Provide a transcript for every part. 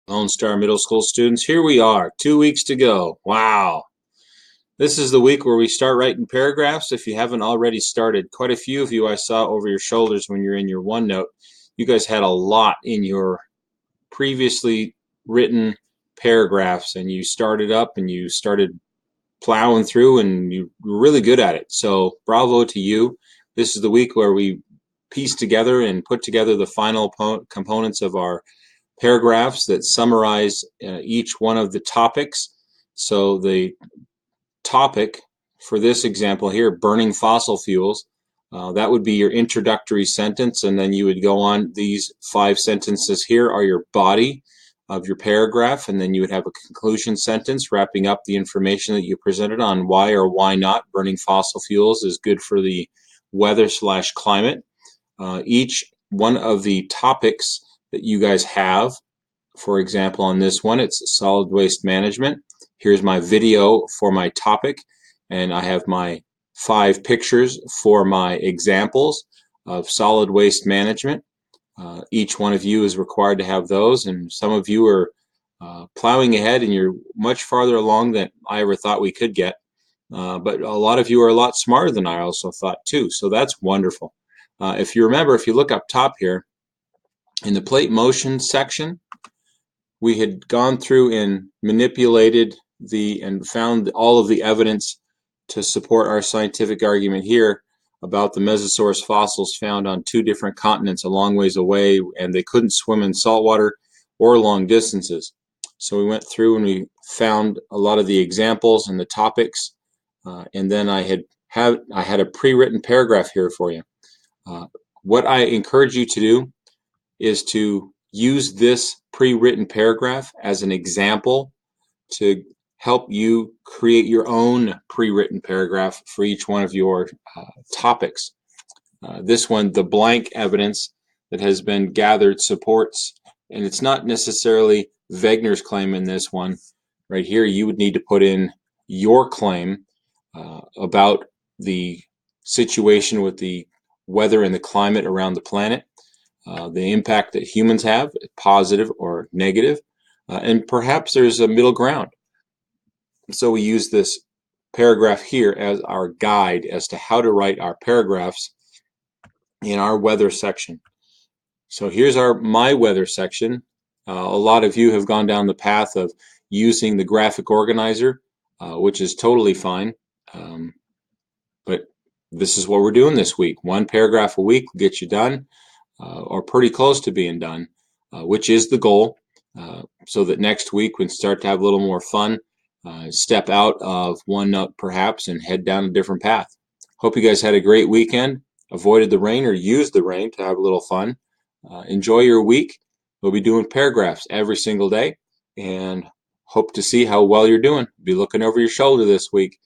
Lone Star Middle School students, here we are, 2 weeks to go. Wow. This is the week where we start writing paragraphs. If you haven't already started, quite a few of you I saw over your shoulders when you're in your OneNote. You guys had a lot in your previously written paragraphs, and you started up and you started plowing through, and you were really good at it. So bravo to you. This is the week where we piece together and put together the final components of our paragraphs that summarize each one of the topics. So the topic for this example here, burning fossil fuels, that would be your introductory sentence, and then you would go on. These 5 sentences here are your body of your paragraph, and then you would have a conclusion sentence wrapping up the information that you presented on why or why not burning fossil fuels is good for the weather/climate. Each one of the topics that you guys have, for example, on this one, it's solid waste management. Here's my video for my topic, and I have my 5 pictures for my examples of solid waste management. Each one of you is required to have those, and some of you are plowing ahead, and you're much farther along than I ever thought we could get. But a lot of you are a lot smarter than I also thought too, so that's wonderful. If you remember, if you look up top here, in the plate motion section, we had gone through and manipulated and found all of the evidence to support our scientific argument here about the Mesosaurus fossils found on 2 different continents a long ways away, and they couldn't swim in saltwater or long distances. So we went through and we found a lot of the examples and the topics, and then I had a pre-written paragraph here for you. What I encourage you to do is to use this pre-written paragraph as an example to help you create your own pre-written paragraph for each one of your topics. This one, the blank evidence that has been gathered supports, and it's not necessarily Wegener's claim in this one. Right here, you would need to put in your claim about the situation with the weather and the climate around the planet, the impact that humans have, positive or negative, and perhaps there's a middle ground. So we use this paragraph here as our guide as to how to write our paragraphs in our weather section. So here's my weather section. A lot of you have gone down the path of using the graphic organizer, which is totally fine. But this is what we're doing this week. 1 paragraph a week will get you done, or pretty close to being done, which is the goal, so that next week we can start to have a little more fun, step out of OneNote perhaps and head down a different path. Hope you guys had a great weekend, avoided the rain or used the rain to have a little fun. Enjoy your week. We'll be doing paragraphs every single day, and hope to see how well you're doing. Be looking over your shoulder this week.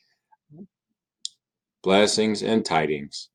Blessings and tidings.